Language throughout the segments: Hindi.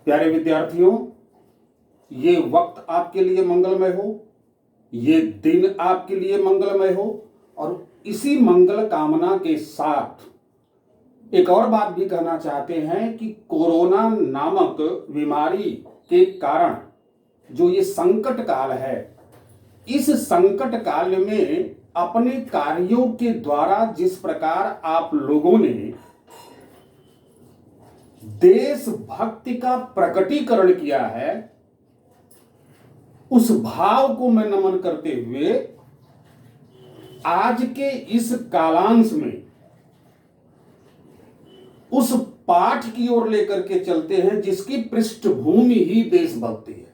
प्यारे विद्यार्थियों, ये वक्त आपके लिए मंगलमय हो, ये दिन आपके लिए मंगलमय हो। और इसी मंगल कामना के साथ एक और बात भी कहना चाहते हैं कि कोरोना नामक बीमारी के कारण जो ये संकट काल है, इस संकट काल में अपने कार्यों के द्वारा जिस प्रकार आप लोगों ने देशभक्ति का प्रकटीकरण किया है, उस भाव को मैं नमन करते हुए आज के इस कालांश में उस पाठ की ओर लेकर के चलते हैं जिसकी पृष्ठभूमि ही देशभक्ति है।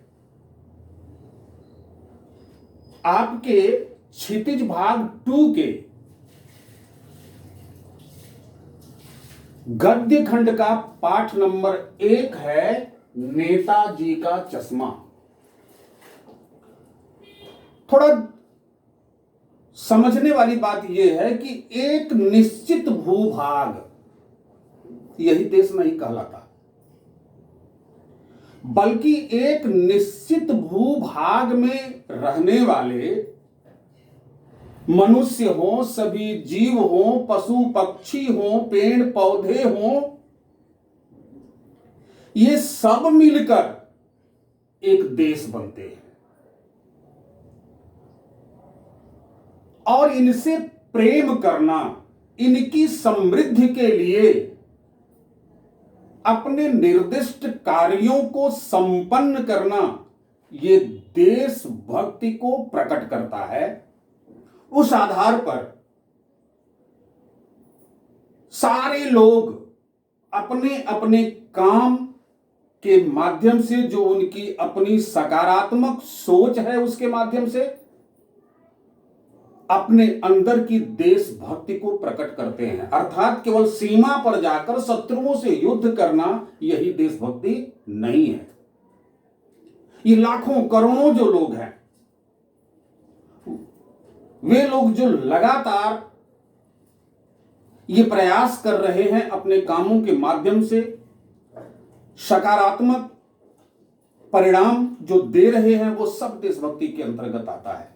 आपके क्षितिज भाग 2 के गद्य खंड का पाठ नंबर 1 है नेताजी का चश्मा। थोड़ा समझने वाली बात यह है कि एक निश्चित भूभाग, यही देश नहीं कहलाता, बल्कि एक निश्चित भूभाग में रहने वाले मनुष्य हो, सभी जीव हो, पशु पक्षी हो, पेड़ पौधे हो, ये सब मिलकर एक देश बनते हैं। और इनसे प्रेम करना, इनकी समृद्धि के लिए अपने निर्दिष्ट कार्यों को संपन्न करना, ये देशभक्ति को प्रकट करता है। उस आधार पर सारे लोग अपने अपने काम के माध्यम से, जो उनकी अपनी सकारात्मक सोच है उसके माध्यम से, अपने अंदर की देशभक्ति को प्रकट करते हैं। अर्थात केवल सीमा पर जाकर शत्रुओं से युद्ध करना यही देशभक्ति नहीं है। ये लाखों करोड़ों जो लोग हैं, वे लोग जो लगातार ये प्रयास कर रहे हैं अपने कामों के माध्यम से सकारात्मक परिणाम जो दे रहे हैं, वो सब देशभक्ति के अंतर्गत आता है।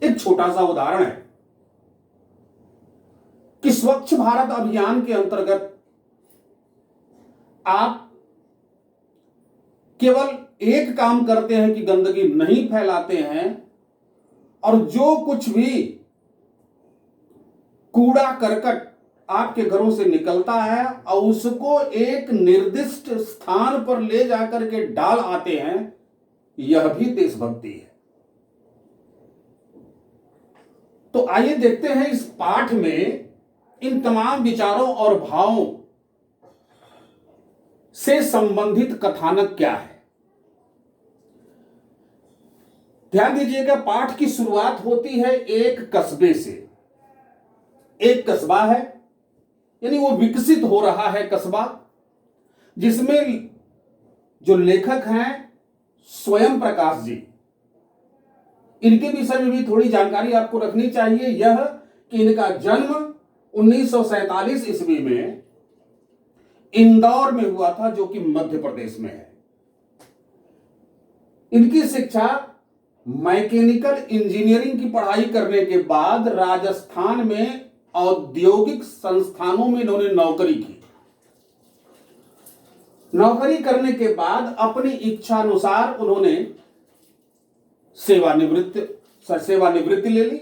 एक छोटा सा उदाहरण है कि स्वच्छ भारत अभियान के अंतर्गत आप केवल एक काम करते हैं कि गंदगी नहीं फैलाते हैं, और जो कुछ भी कूड़ा करकट आपके घरों से निकलता है और उसको एक निर्दिष्ट स्थान पर ले जाकर के डाल आते हैं, यह भी देशभक्ति है। तो आइए देखते हैं इस पाठ में इन तमाम विचारों और भावों से संबंधित कथानक क्या है। ध्यान दीजिएगा, पाठ की शुरुआत होती है एक कस्बे से। एक कस्बा है, यानी वो विकसित हो रहा है कस्बा, जिसमें जो लेखक हैं स्वयं प्रकाश जी। इनके विषय में भी थोड़ी जानकारी आपको रखनी चाहिए, यह कि इनका जन्म 1947 ईस्वी में इंदौर में हुआ था, जो कि मध्य प्रदेश में है। इनकी शिक्षा मैकेनिकल इंजीनियरिंग की पढ़ाई करने के बाद राजस्थान में औद्योगिक संस्थानों में इन्होंने नौकरी की। नौकरी करने के बाद अपनी इच्छा अनुसार उन्होंने सेवानिवृत्ति ले ली,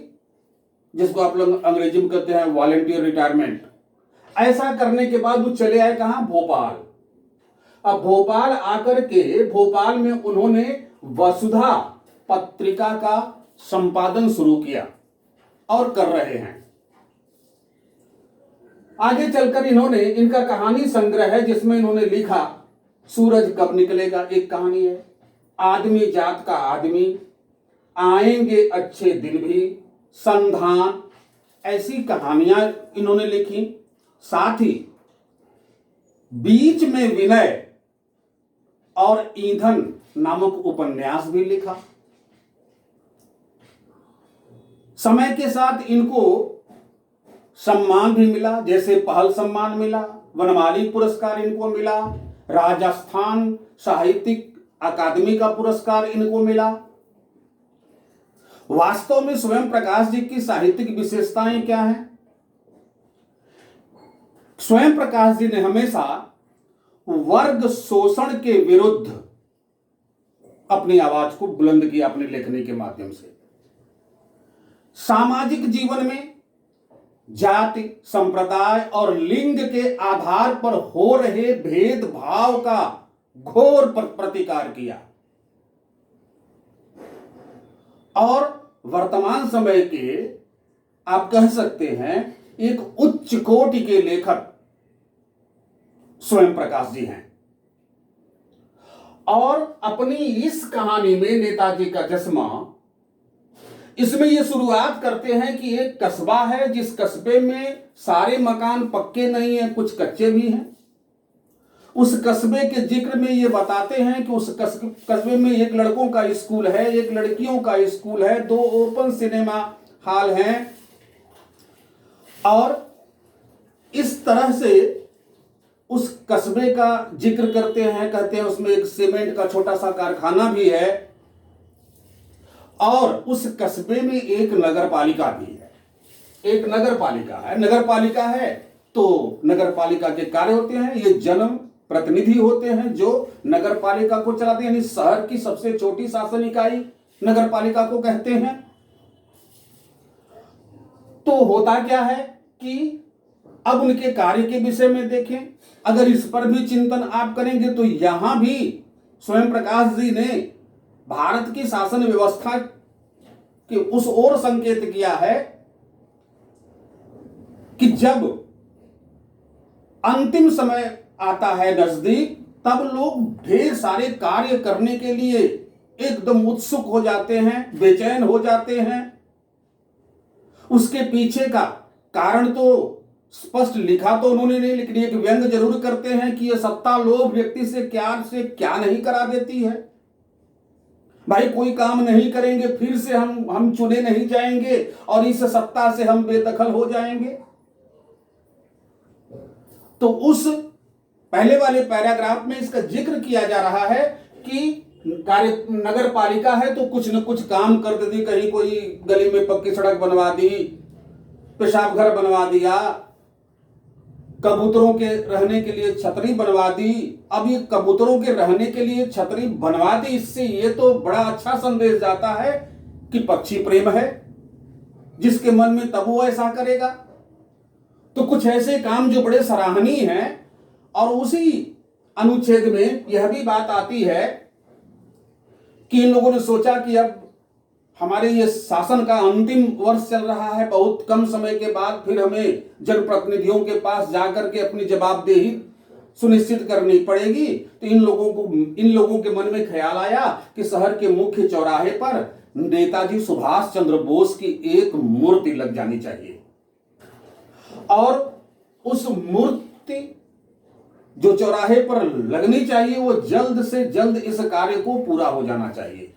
जिसको आप लोग अंग्रेजी में कहते हैं वॉलंटियर रिटायरमेंट। ऐसा करने के बाद वो चले आए कहां? भोपाल। अब भोपाल आकर के भोपाल में उन्होंने वसुधा पत्रिका का संपादन शुरू किया और कर रहे हैं। आगे चलकर इनका कहानी संग्रह है, जिसमें इन्होंने लिखा सूरज कब निकलेगा, एक कहानी है। आदमी जात का आदमी, आएंगे अच्छे दिन भी, संधान, ऐसी कहानियां इन्होंने लिखी। साथ ही बीच में विनय और ईंधन नामक उपन्यास भी लिखा। समय के साथ इनको सम्मान भी मिला, जैसे पहल सम्मान मिला, वनमाली पुरस्कार इनको मिला, राजस्थान साहित्यिक अकादमी का पुरस्कार इनको मिला। वास्तव में स्वयं प्रकाश जी की साहित्यिक विशेषताएं क्या हैं? स्वयं प्रकाश जी ने हमेशा वर्ग शोषण के विरुद्ध अपनी आवाज को बुलंद किया अपने लेखनी के माध्यम से। सामाजिक जीवन में जाति, संप्रदाय और लिंग के आधार पर हो रहे भेदभाव का घोर प्रतिकार किया और वर्तमान समय के आप कह सकते हैं एक उच्च कोटि के लेखक स्वयं प्रकाश जी हैं। और अपनी इस कहानी में नेताजी का चश्मा, इसमें यह शुरुआत करते हैं कि एक कस्बा है जिस कस्बे में सारे मकान पक्के नहीं है, कुछ कच्चे भी हैं। उस कस्बे के जिक्र में ये बताते हैं कि उस कस्बे में एक लड़कों का स्कूल है, एक लड़कियों का स्कूल है, 2 ओपन सिनेमा हॉल हैं और इस तरह से उस कस्बे का जिक्र करते हैं। कहते हैं उसमें एक सीमेंट का छोटा सा कारखाना भी है और उस कस्बे में एक नगर पालिका भी है। एक नगर पालिका है तो नगर पालिका के कार्य होते हैं, ये जन्म प्रतिनिधि होते हैं जो नगर पालिका को चलाते हैं, यानी शहर की सबसे छोटी शासन इकाई नगर पालिका को कहते हैं। तो होता क्या है कि अब उनके कार्य के विषय में देखें, अगर इस पर भी चिंतन आप करेंगे तो यहां भी स्वयं प्रकाश जी ने भारत की शासन व्यवस्था के उस ओर संकेत किया है कि जब अंतिम समय आता है नजदीक, तब लोग ढेर सारे कार्य करने के लिए एकदम उत्सुक हो जाते हैं, बेचैन हो जाते हैं। उसके पीछे का कारण तो स्पष्ट लिखा तो उन्होंने नहीं, लेकिन एक व्यंग जरूर करते हैं कि यह सत्ता लोभ व्यक्ति से क्या नहीं करा देती है। भाई कोई काम नहीं करेंगे फिर से हम चुने नहीं जाएंगे और इस सत्ता से हम बेदखल हो जाएंगे। तो उस पहले वाले पैराग्राफ में इसका जिक्र किया जा रहा है कि नगर पालिका है तो कुछ न कुछ काम कर देती, कहीं कोई गली में पक्की सड़क बनवा दी, पेशाब घर बनवा दिया, कबूतरों के रहने के लिए छतरी बनवा दी। अब ये कबूतरों के रहने के लिए छतरी बनवा दी, इससे ये तो बड़ा अच्छा संदेश जाता है कि पक्षी प्रेम है जिसके मन में, तब वो ऐसा करेगा। तो कुछ ऐसे काम जो बड़े सराहनीय हैं। और उसी अनुच्छेद में यह भी बात आती है कि इन लोगों ने सोचा कि अब हमारे ये शासन का अंतिम वर्ष चल रहा है, बहुत कम समय के बाद फिर हमें जनप्रतिनिधियों के पास जाकर के अपनी जवाबदेही सुनिश्चित करनी पड़ेगी। तो इन लोगों के मन में ख्याल आया कि शहर के मुख्य चौराहे पर नेताजी सुभाष चंद्र बोस की एक मूर्ति लग जानी चाहिए और उस मूर्ति जो चौराहे पर लगनी चाहिए वो जल्द से जल्द इस कार्य को पूरा हो जाना चाहिए।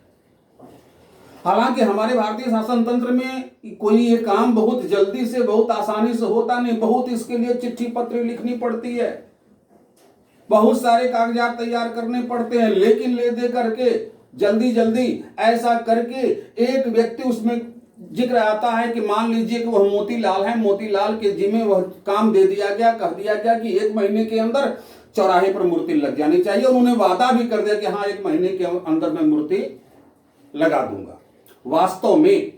हालांकि हमारे भारतीय शासन तंत्र में कोई ये काम बहुत जल्दी से, बहुत आसानी से होता नहीं, बहुत इसके लिए चिट्ठी पत्र लिखनी पड़ती है, बहुत सारे कागजात तैयार करने पड़ते हैं। लेकिन ले दे करके जल्दी जल्दी ऐसा करके एक व्यक्ति, उसमें जिक्र आता है कि मान लीजिए कि वह मोतीलाल है, मोतीलाल के जिम्मे वह काम दे दिया गया, कह दिया गया कि 1 महीने के अंदर चौराहे पर मूर्ति लग जानी चाहिए। और उन्होंने वादा भी कर दिया कि हाँ 1 महीने के अंदर मैं मूर्ति लगा दूंगा। वास्तव में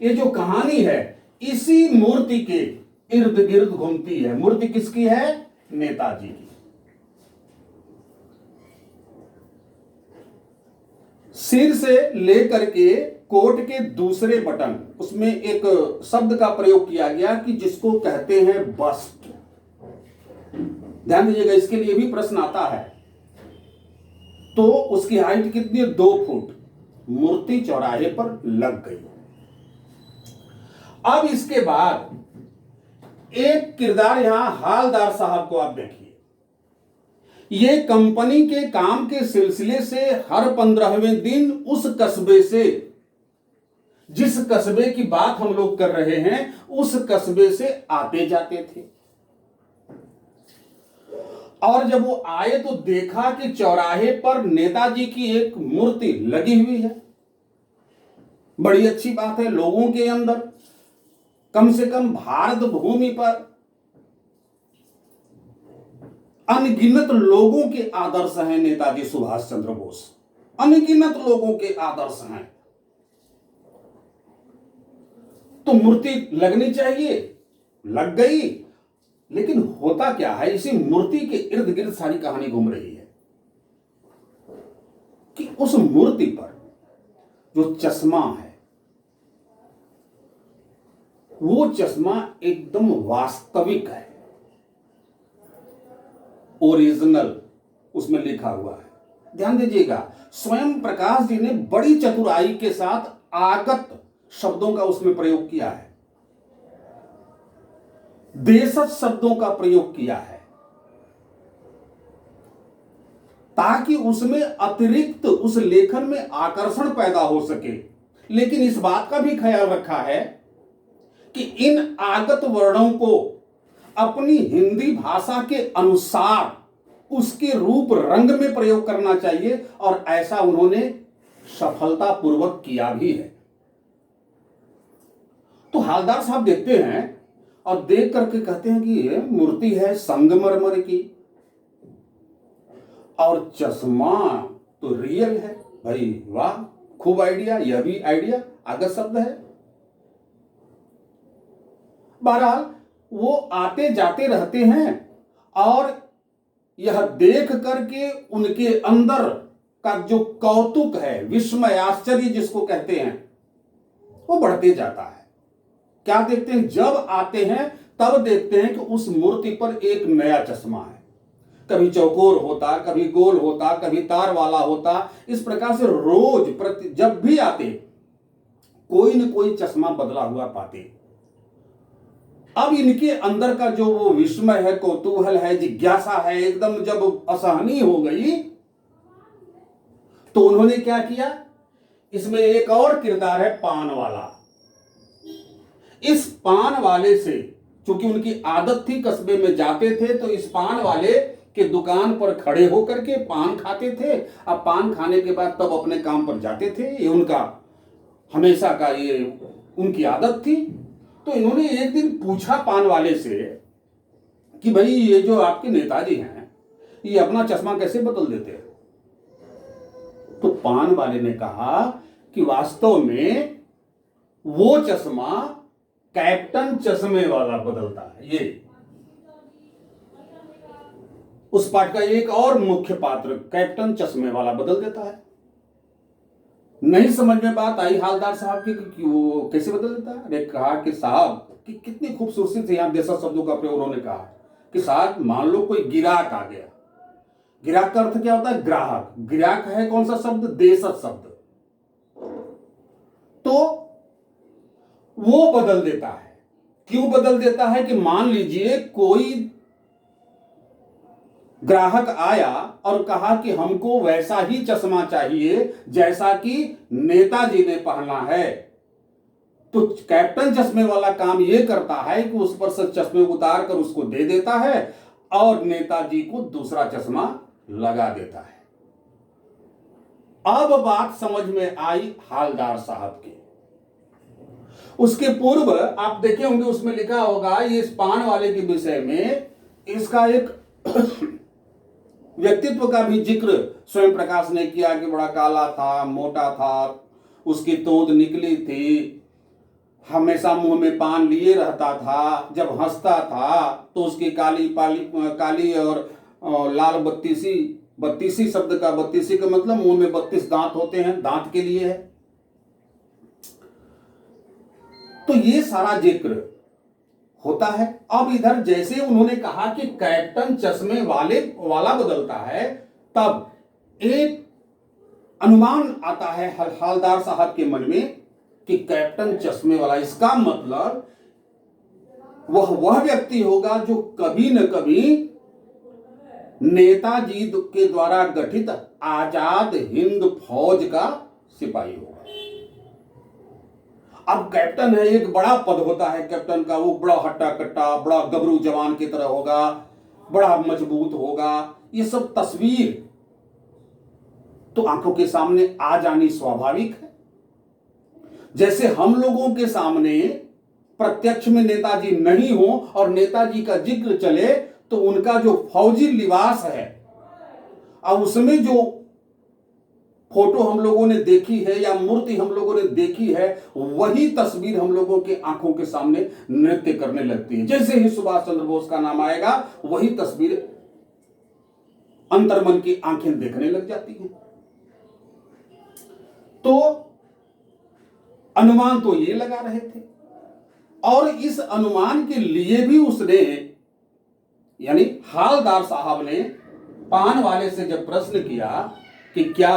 ये जो कहानी है इसी मूर्ति के इर्द गिर्द घूमती है। मूर्ति किसकी है? नेताजी की। सिर से लेकर के कोट के दूसरे बटन, उसमें एक शब्द का प्रयोग किया गया कि जिसको कहते हैं बस्ट। ध्यान दीजिएगा, इसके लिए भी प्रश्न आता है। तो उसकी हाइट कितनी है? 2 फुट। मूर्ति चौराहे पर लग गई। अब इसके बाद एक किरदार यहां हालदार साहब को आप देखिए। ये कंपनी के काम के सिलसिले से हर 15वें दिन उस कस्बे से, जिस कस्बे की बात हम लोग कर रहे हैं, उस कस्बे से आते जाते थे और जब वो आए तो देखा कि चौराहे पर नेताजी की एक मूर्ति लगी हुई है। बड़ी अच्छी बात है, लोगों के अंदर, कम से कम भारत भूमि पर अनगिनत लोगों के आदर्श हैं नेताजी सुभाष चंद्र बोस, अनगिनत लोगों के आदर्श हैं। तो मूर्ति लगनी चाहिए, लग गई। लेकिन होता क्या है, इसी मूर्ति के इर्द गिर्द सारी कहानी घूम रही है कि उस मूर्ति पर जो चश्मा है, वो चश्मा एकदम वास्तविक है, ओरिजिनल उसमें लिखा हुआ है। ध्यान दीजिएगा, स्वयं प्रकाश जी ने बड़ी चतुराई के साथ आगत शब्दों का उसमें प्रयोग किया है, देशज शब्दों का प्रयोग किया है, ताकि उसमें अतिरिक्त उस लेखन में आकर्षण पैदा हो सके। लेकिन इस बात का भी ख्याल रखा है कि इन आगत वर्णों को अपनी हिंदी भाषा के अनुसार उसके रूप रंग में प्रयोग करना चाहिए, और ऐसा उन्होंने सफलतापूर्वक किया भी है। तो हालदार साहब देखते हैं और देख करके कहते हैं कि ये मूर्ति है संगमरमर की, और चश्मा तो रियल है। भाई वाह, खूब आइडिया, यह भी आइडिया आगत शब्द है। बहरहाल वो आते जाते रहते हैं और यह देख करके उनके अंदर का जो कौतुक है, विस्मय, आश्चर्य जिसको कहते हैं, वो बढ़ते जाता है। क्या देखते हैं, जब आते हैं तब देखते हैं कि उस मूर्ति पर एक नया चश्मा है। कभी चौकोर होता, कभी गोल होता, कभी तार वाला होता। इस प्रकार से रोज जब भी आते कोई न कोई चश्मा बदला हुआ पाते। अब इनके अंदर का जो वो विस्मय है, कौतूहल है, जिज्ञासा है, एकदम जब असहनीय हो गई तो उन्होंने क्या किया, इसमें एक और किरदार है पान वाला। इस पान वाले से, चूंकि उनकी आदत थी, कस्बे में जाते थे तो इस पान वाले के दुकान पर खड़े होकर के पान खाते थे। अब पान खाने के बाद तब अपने काम पर जाते थे, ये उनका हमेशा का ये उनकी आदत थी। तो इन्होंने एक दिन पूछा पान वाले से कि भाई ये जो आपके नेताजी हैं, ये अपना चश्मा कैसे बदल देते हैं? तो पान वाले ने कहा कि वास्तव में वो चश्मा कैप्टन चश्मे वाला बदलता है। ये उस पाठ का एक और मुख्य पात्र कैप्टन चश्मे वाला बदल देता है। नहीं समझ में बात आई हालदार साहब की कि वो कैसे बदल देता है। ने कहा कि साहब, कि कितनी खूबसूरती से यहां देशज शब्दों का प्रयोग उन्होंने कहा कि साहब मान लो कोई गिराक आ गया। गिराक का अर्थ क्या होता है? ग्राहक। गिराक है कौन सा शब्द? देशज शब्द। तो वो बदल देता है। क्यों बदल देता है? कि मान लीजिए कोई ग्राहक आया और कहा कि हमको वैसा ही चश्मा चाहिए जैसा कि नेताजी ने पहना है, तो कैप्टन चश्मे वाला काम यह करता है कि उस पर से चश्मे उतार कर उसको दे देता है और नेताजी को दूसरा चश्मा लगा देता है। अब बात समझ में आई हालदार साहब की। उसके पूर्व आप देखे होंगे, उसमें लिखा होगा ये इस पान वाले के विषय में, इसका एक व्यक्तित्व का भी जिक्र स्वयं प्रकाश ने किया कि बड़ा काला था, मोटा था, उसकी तोंद निकली थी, हमेशा मुंह में पान लिए रहता था, जब हंसता था तो उसकी काली और लाल बत्तीसी शब्द का, बत्तीसी का मतलब मुंह में 32 दांत होते हैं, दांत के लिए है। तो ये सारा जिक्र होता है। अब इधर जैसे उन्होंने कहा कि कैप्टन चश्मे वाला बदलता है, तब एक अनुमान आता है हालदार साहब के मन में कि कैप्टन चश्मे वाला, इसका मतलब वह व्यक्ति होगा जो कभी न कभी नेताजी के द्वारा गठित आजाद हिंद फौज का सिपाही होगा। अब कैप्टन है, एक बड़ा पद होता है कैप्टन का, वो बड़ा हट्टा कट्टा, बड़ा गबरू जवान की तरह होगा, बड़ा मजबूत होगा, ये सब तस्वीर तो आंखों के सामने आ जानी स्वाभाविक है। जैसे हम लोगों के सामने प्रत्यक्ष में नेताजी नहीं हो और नेताजी का जिक्र चले तो उनका जो फौजी लिबास है और उसमें जो फोटो हम लोगों ने देखी है या मूर्ति हम लोगों ने देखी है, वही तस्वीर हम लोगों के आंखों के सामने नृत्य करने लगती है। जैसे ही सुभाष चंद्र बोस का नाम आएगा, वही तस्वीर अंतर्मन की आंखें देखने लग जाती हैं। तो अनुमान तो ये लगा रहे थे और इस अनुमान के लिए भी उसने, यानी हालदार साहब ने पान वाले से जब प्रश्न किया कि क्या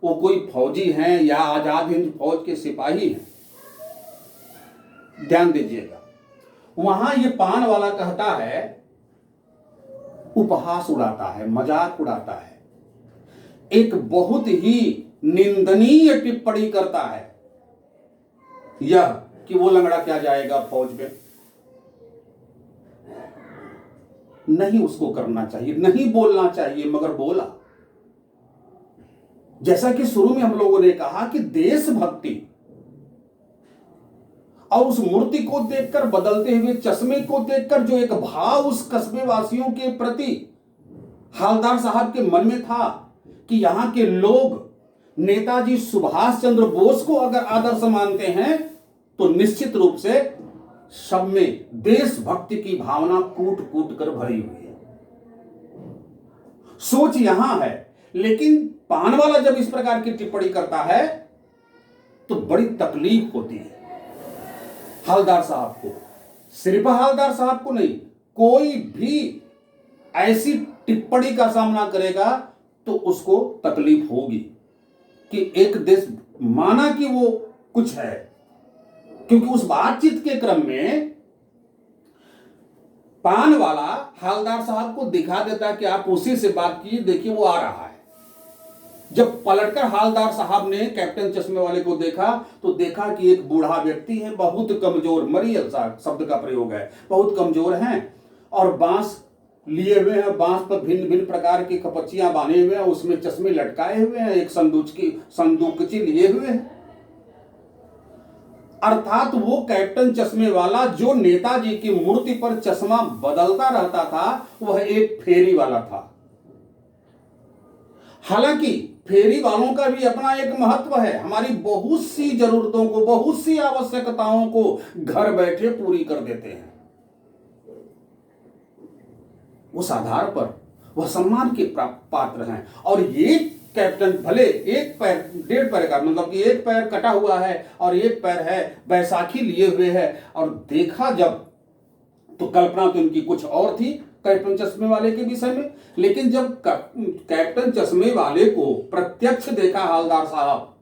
वो कोई फौजी हैं या आजाद हिंद फौज के सिपाही हैं, ध्यान दीजिएगा, वहां ये पान वाला कहता है, उपहास उड़ाता है, मजाक उड़ाता है, एक बहुत ही निंदनीय टिप्पणी करता है यह कि वो लंगड़ा क्या जाएगा फौज में। नहीं उसको करना चाहिए, नहीं बोलना चाहिए, मगर बोला। जैसा कि शुरू में हम लोगों ने कहा कि देशभक्ति और उस मूर्ति को देखकर, बदलते हुए चश्मे को देखकर जो एक भाव उस कस्बे वासियों के प्रति हालदार साहब के मन में था कि यहां के लोग नेताजी सुभाष चंद्र बोस को अगर आदर्श मानते हैं तो निश्चित रूप से सब में देशभक्ति की भावना कूट कूट कर भरी हुई है। सोच यहां है, लेकिन पान वाला जब इस प्रकार की टिप्पणी करता है तो बड़ी तकलीफ होती है हालदार साहब को। सिर्फ हालदार साहब को नहीं, कोई भी ऐसी टिप्पणी का सामना करेगा तो उसको तकलीफ होगी कि एक देश माना कि वो कुछ है, क्योंकि उस बातचीत के क्रम में पान वाला हालदार साहब को दिखा देता कि आप उसी से बात कीजिए, देखिए वो आ रहा है। जब पलटकर हालदार साहब ने कैप्टन चश्मे वाले को देखा तो देखा कि एक बूढ़ा व्यक्ति है, बहुत कमजोर, मरियल शब्द का प्रयोग है, बहुत कमजोर हैं और बांस लिए हुए हैं, बांस पर भिन्न भिन्न प्रकार की कपचियां बांधे हुए हैं, उसमें चश्मे लटकाए हुए हैं, एक संदूकची लिए हुए हैं। अर्थात वो कैप्टन चश्मे वाला जो नेताजी की मूर्ति पर चश्मा बदलता रहता था, वह एक फेरी वाला था। हालांकि फेरी वालों का भी अपना एक महत्व है, हमारी बहुत सी जरूरतों को, बहुत सी आवश्यकताओं को घर बैठे पूरी कर देते हैं। उस आधार पर वह सम्मान के पात्र हैं। और ये कैप्टन भले एक पैर, डेढ़ पैर का, मतलब कि एक पैर कटा हुआ है और एक पैर है बैसाखी लिए हुए है, और देखा जब तो कल्पना तो इनकी कुछ और थी कैप्टन चश्मे वाले के विषय में, लेकिन जब कैप्टन चश्मे वाले को प्रत्यक्ष देखा हालदार साहब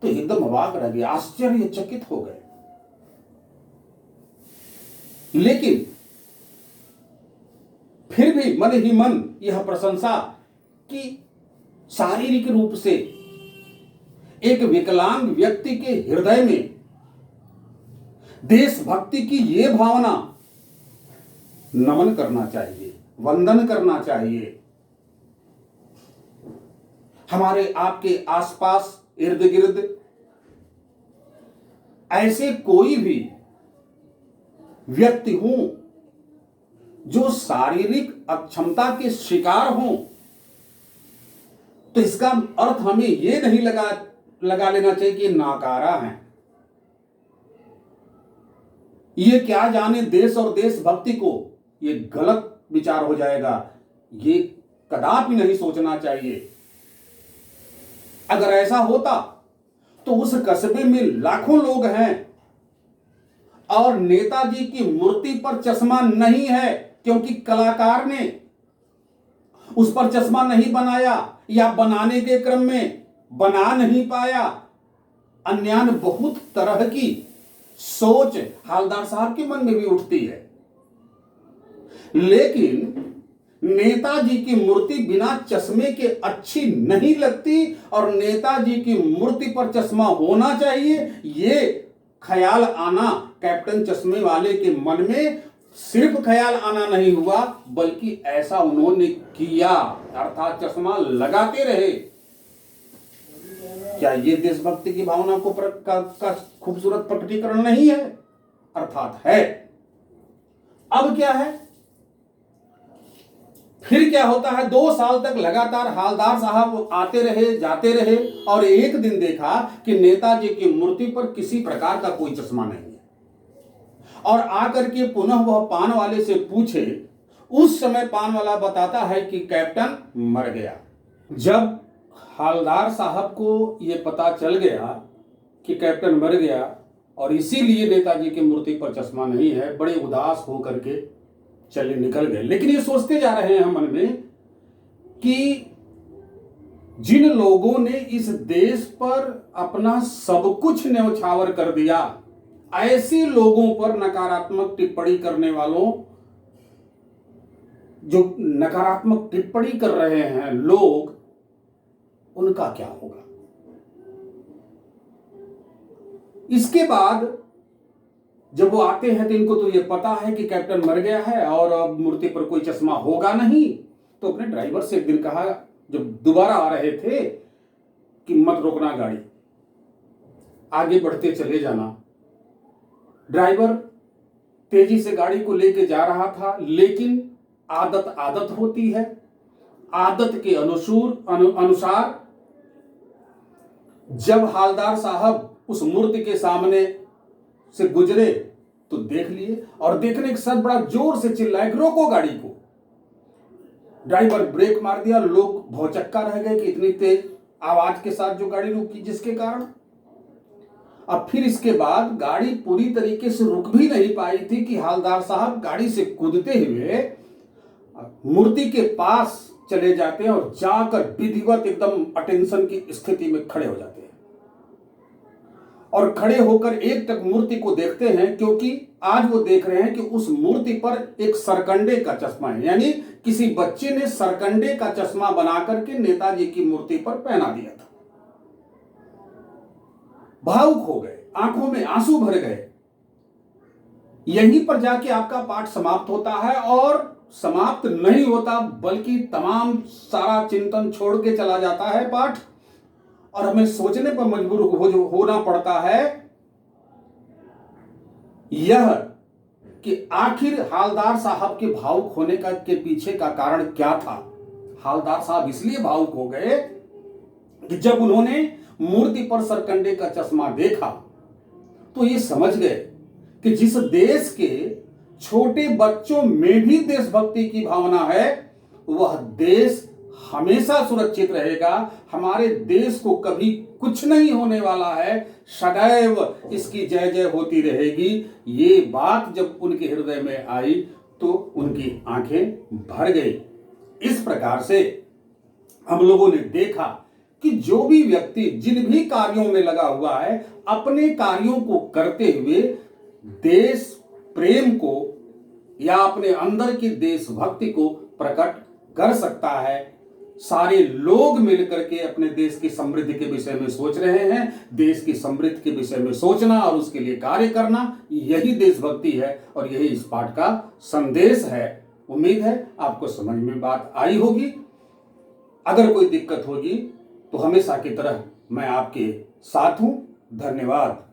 तो एकदम अवाक रह गए, आश्चर्यचकित हो गए। लेकिन फिर भी मन ही मन यह प्रशंसा कि शारीरिक रूप से एक विकलांग व्यक्ति के हृदय में देशभक्ति की ये भावना, नमन करना चाहिए, वंदन करना चाहिए। हमारे आपके आसपास इर्द गिर्द ऐसे कोई भी व्यक्ति हों जो शारीरिक अक्षमता के शिकार हों, तो इसका अर्थ हमें यह नहीं लगा लेना चाहिए कि नाकारा हैं, ये क्या जाने देश और देशभक्ति को, ये गलत विचार हो जाएगा, ये कदापि नहीं सोचना चाहिए। अगर ऐसा होता तो उस कस्बे में लाखों लोग हैं और नेताजी की मूर्ति पर चश्मा नहीं है क्योंकि कलाकार ने उस पर चश्मा नहीं बनाया या बनाने के क्रम में बना नहीं पाया। अन्य बहुत तरह की सोच हालदार साहब के मन में भी उठती है, लेकिन नेताजी की मूर्ति बिना चश्मे के अच्छी नहीं लगती और नेताजी की मूर्ति पर चश्मा होना चाहिए, ये ख्याल आना कैप्टन चश्मे वाले के मन में सिर्फ ख्याल आना नहीं हुआ, बल्कि ऐसा उन्होंने किया, अर्थात चश्मा लगाते रहे। क्या ये देशभक्ति की भावना को का खूबसूरत प्रकटीकरण नहीं है? अर्थात है। अब क्या है, फिर क्या होता है, 2 साल तक लगातार हालदार साहब आते रहे, जाते रहे, और एक दिन देखा कि नेताजी की मूर्ति पर किसी प्रकार का कोई चश्मा नहीं है। और आकर के पुनः वह पान वाले से पूछे। उस समय पान वाला बताता है कि कैप्टन मर गया। जब हालदार साहब को यह पता चल गया कि कैप्टन मर गया और इसीलिए नेताजी की मूर्ति पर चश्मा नहीं है, बड़े उदास होकर के चले निकल गए। लेकिन ये सोचते जा रहे हैं मन में कि जिन लोगों ने इस देश पर अपना सब कुछ न्यौछावर कर दिया, ऐसे लोगों पर नकारात्मक टिप्पणी करने वालों, जो नकारात्मक टिप्पणी कर रहे हैं लोग, उनका क्या होगा? इसके बाद जब वो आते हैं तो इनको तो ये पता है कि कैप्टन मर गया है और अब मूर्ति पर कोई चश्मा होगा नहीं। तो अपने ड्राइवर से एक दिन कहा, जब दोबारा आ रहे थे, कि मत रोकना गाड़ी, आगे बढ़ते चले जाना। ड्राइवर तेजी से गाड़ी को लेके जा रहा था, लेकिन आदत आदत होती है। आदत के अनुसार जब हालदार साहब उस मूर्ति के सामने से गुजरे तो देख लिए, और देखने के साथ बड़ा जोर से चिल्लाए कि रोको गाड़ी को। ड्राइवर ब्रेक मार दिया। लोग भौचक्का रह गए कि इतनी तेज आवाज के साथ जो गाड़ी रुकी, जिसके कारण अब फिर इसके बाद गाड़ी पूरी तरीके से रुक भी नहीं पाई थी कि हालदार साहब गाड़ी से कूदते हुए मूर्ति के पास चले जाते हैं और जाकर विधिवत एकदम अटेंशन की स्थिति में खड़े हो जाते हैं, और खड़े होकर एक टक मूर्ति को देखते हैं, क्योंकि आज वो देख रहे हैं कि उस मूर्ति पर एक सरकंडे का चश्मा है, यानी किसी बच्चे ने सरकंडे का चश्मा बनाकर के नेताजी की मूर्ति पर पहना दिया था। भावुक हो गए, आंखों में आंसू भर गए। यहीं पर जाके आपका पाठ समाप्त होता है, और समाप्त नहीं होता, बल्कि तमाम सारा चिंतन छोड़ के चला जाता है पाठ, और हमें सोचने पर मजबूर होना पड़ता है यह कि आखिर हालदार साहब के भावुक होने के पीछे का कारण क्या था। हालदार साहब इसलिए भावुक हो गए कि जब उन्होंने मूर्ति पर सरकंडे का चश्मा देखा तो ये समझ गए कि जिस देश के छोटे बच्चों में भी देशभक्ति की भावना है, वह देश हमेशा सुरक्षित रहेगा। हमारे देश को कभी कुछ नहीं होने वाला है, सदैव इसकी जय जय होती रहेगी। ये बात जब उनके हृदय में आई तो उनकी आंखें भर गई। इस प्रकार से हम लोगों ने देखा कि जो भी व्यक्ति जिन भी कार्यों में लगा हुआ है, अपने कार्यों को करते हुए देश प्रेम को या अपने अंदर की देशभक्ति को प्रकट कर सकता है। सारे लोग मिलकर के अपने देश की समृद्धि के विषय में सोच रहे हैं। देश की समृद्धि के विषय में सोचना और उसके लिए कार्य करना, यही देशभक्ति है और यही इस पाठ का संदेश है। उम्मीद है आपको समझ में बात आई होगी। अगर कोई दिक्कत होगी तो हमेशा की तरह मैं आपके साथ हूं। धन्यवाद।